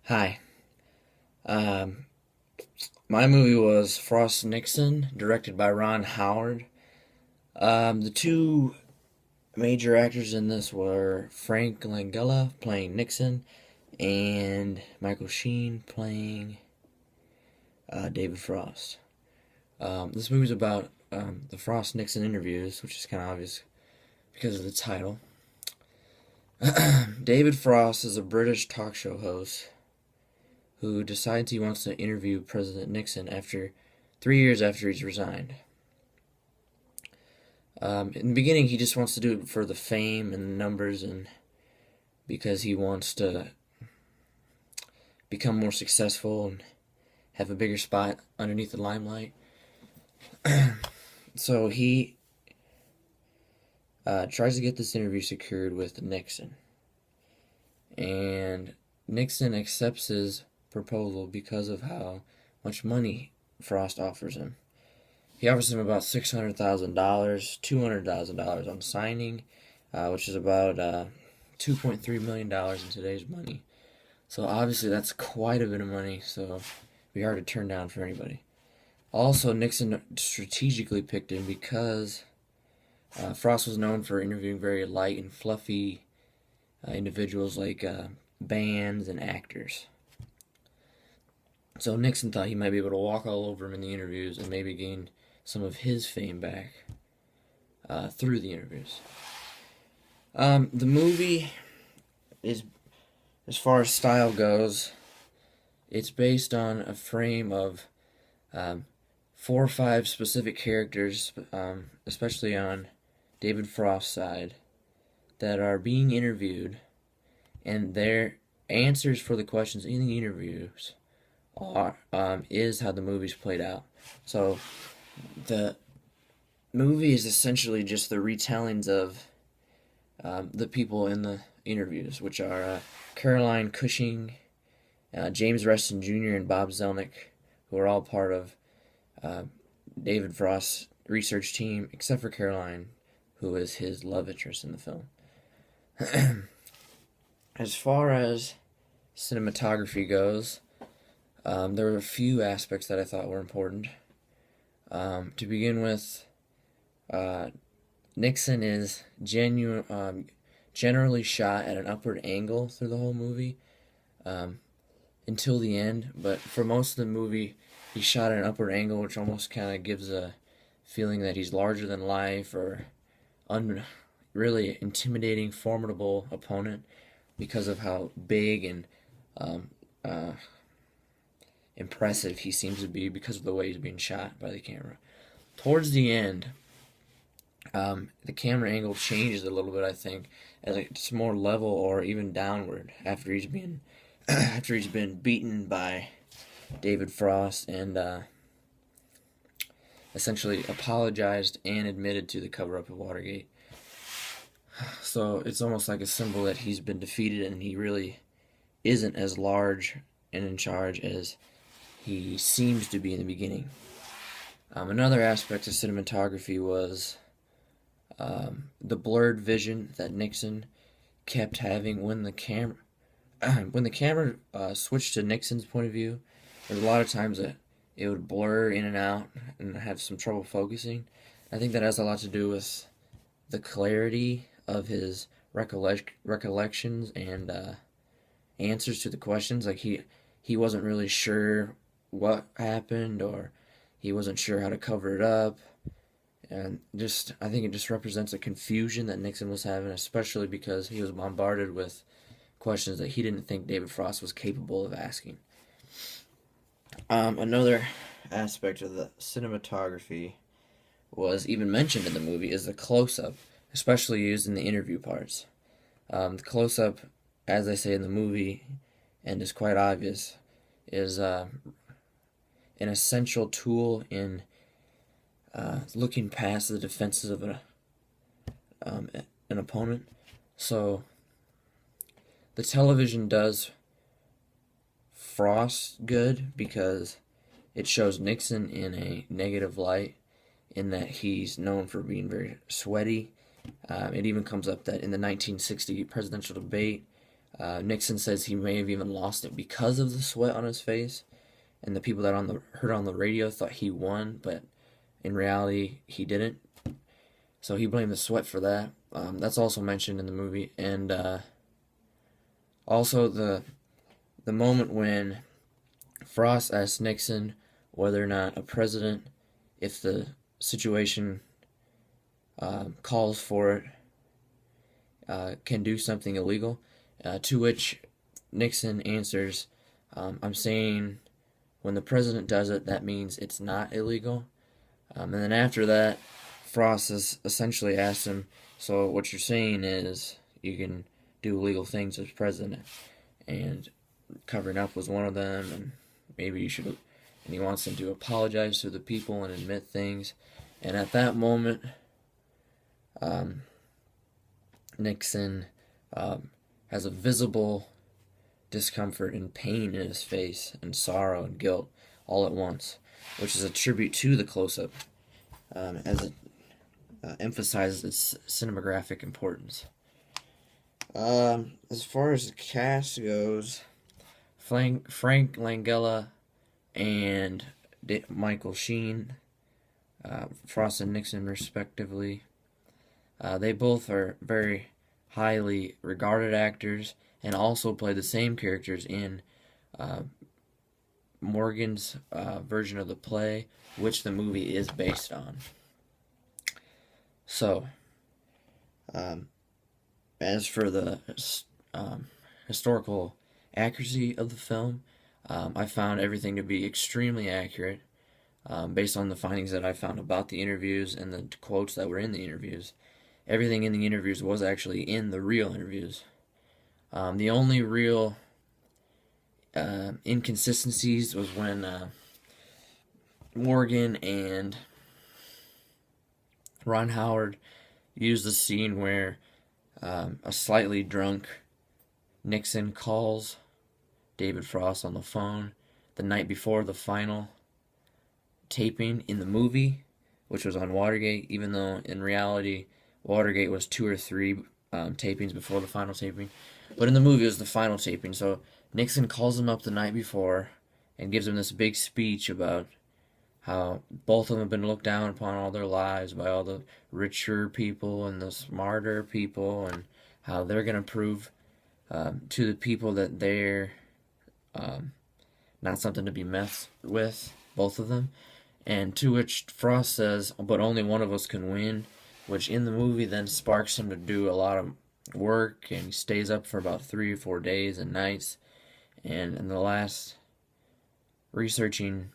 Hi. Um, my movie was Frost Nixon, directed by Ron Howard. The two major actors in this were Frank Langella playing Nixon and Michael Sheen playing David Frost. This movie's about the Frost Nixon interviews, which is kind of obvious because of the title. David Frost is a British talk show host who decides he wants to interview President Nixon after 3 years after he's resigned. In the beginning, he just wants to do it for the fame and the numbers, and because he wants to become more successful and have a bigger spot underneath the limelight. So he tries to get this interview secured with Nixon, and Nixon accepts his proposal because of how much money Frost offers him. He offers him about $600,000, $200,000 on signing, which is about $2.3 million in today's money. So obviously that's quite a bit of money, so it'd be hard to turn down for anybody. Also, Nixon strategically picked him because Frost was known for interviewing very light and fluffy individuals like bands and actors. So Nixon thought he might be able to walk all over him in the interviews and maybe gain some of his fame back through the interviews. The movie is, as far as style goes, it's based on a frame of 4 or 5 specific characters, especially on David Frost's side, that are being interviewed, and their answers for the questions in the interviews are is how the movie's played out. So the movie is essentially just the retellings of the people in the interviews, which are Caroline Cushing, James Reston Jr., and Bob Zelnick, who are all part of David Frost's research team, except for Caroline, who is his love interest in the film. As far as cinematography goes, there were a few aspects that I thought were important. To begin with, Nixon is generally shot at an upward angle through the whole movie until the end, but for most of the movie, he's shot at an upward angle, which almost kind of gives a feeling that he's larger than life or really intimidating, formidable opponent because of how big and impressive he seems to be because of the way he's being shot by the camera. Towards the end, the camera angle changes a little bit, I think, as it's more level or even downward after he's been beaten by David Frost and essentially apologized and admitted to the cover-up of Watergate. So it's almost like a symbol that he's been defeated and he really isn't as large and in charge as he seems to be in the beginning. Another aspect of cinematography was the blurred vision that Nixon kept having when the camera switched to Nixon's point of view. There's a lot of times that it would blur in and out and have some trouble focusing. I think that has a lot to do with the clarity of his recollections and answers to the questions. Like he wasn't really sure what happened, or he wasn't sure how to cover it up, and I think it just represents a confusion that Nixon was having, especially because he was bombarded with questions that he didn't think David Frost was capable of asking. Another aspect of the cinematography was even mentioned in the movie is the close-up, especially used in the interview parts. The close-up, as I say in the movie, and is quite obvious, is an essential tool in looking past the defenses of an opponent. So the television does Frost good because it shows Nixon in a negative light, in that he's known for being very sweaty. It even comes up that in the 1960 presidential debate, Nixon says he may have even lost it because of the sweat on his face, and the people that heard on the radio thought he won, but in reality he didn't. So he blamed the sweat for that. That's also mentioned in the movie, and also the moment when Frost asked Nixon whether or not a president, if the situation calls for it, can do something illegal, to which Nixon answers, I'm saying when the president does it, that means it's not illegal. And then after that, Frost has essentially asked him, so what you're saying is you can do illegal things as president, and covering up was one of them, and maybe you should, and he wants him to apologize to the people and admit things. And at that moment, Nixon has a visible discomfort and pain in his face, and sorrow and guilt all at once, which is a tribute to the close-up, as it emphasizes its cinematographic importance. As far as the cast goes, Frank Langella and Michael Sheen, Frost and Nixon respectively, they both are very highly regarded actors, and also play the same characters in Morgan's version of the play, which the movie is based on. So, as for the historical accuracy of the film, I found everything to be extremely accurate, based on the findings that I found about the interviews and the quotes that were in the interviews. Everything in the interviews was actually in the real interviews. The only real inconsistencies was when Morgan and Ron Howard used the scene where a slightly drunk Nixon calls David Frost on the phone the night before the final taping in the movie, which was on Watergate, even though in reality Watergate was 2 or 3 tapings before the final taping. But in the movie it was the final taping, so Nixon calls him up the night before and gives him this big speech about how both of them have been looked down upon all their lives by all the richer people and the smarter people, and how they're going to prove to the people that they're not something to be messed with, both of them. And to which Frost says, but only one of us can win, which in the movie then sparks him to do a lot of work, and he stays up for about 3 or 4 days and nights. And in the last researching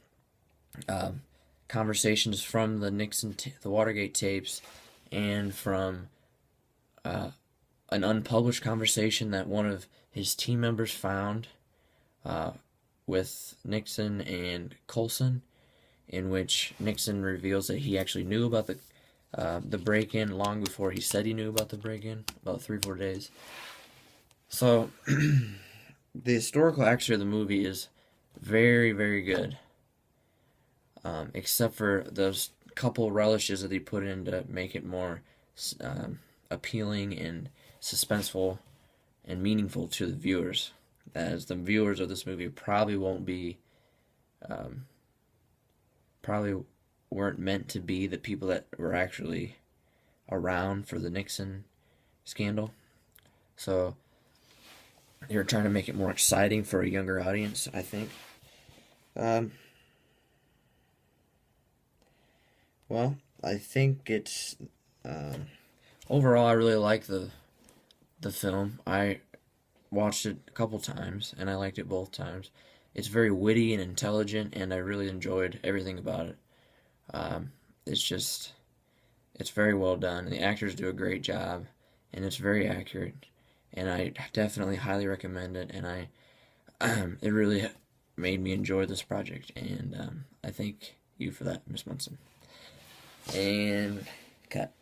conversations from the the Watergate tapes, and from an unpublished conversation that one of his team members found with Nixon and Coulson, in which Nixon reveals that he actually knew about the break-in long before he said he knew about the break-in, about 3 or 4 days. So the historical accuracy of the movie is very, very good, except for those couple relishes that he put in to make it more appealing and suspenseful and meaningful to the viewers, as the viewers of this movie probably weren't meant to be the people that were actually around for the Nixon scandal. So they were trying to make it more exciting for a younger audience, I think. Well, I think it's overall I really like the film. I watched it a couple times and I liked it both times. It's very witty and intelligent, and I really enjoyed everything about it. It's very well done, and the actors do a great job, and it's very accurate, and I definitely highly recommend it, and it really made me enjoy this project, and I thank you for that, Miss Munson. And cut.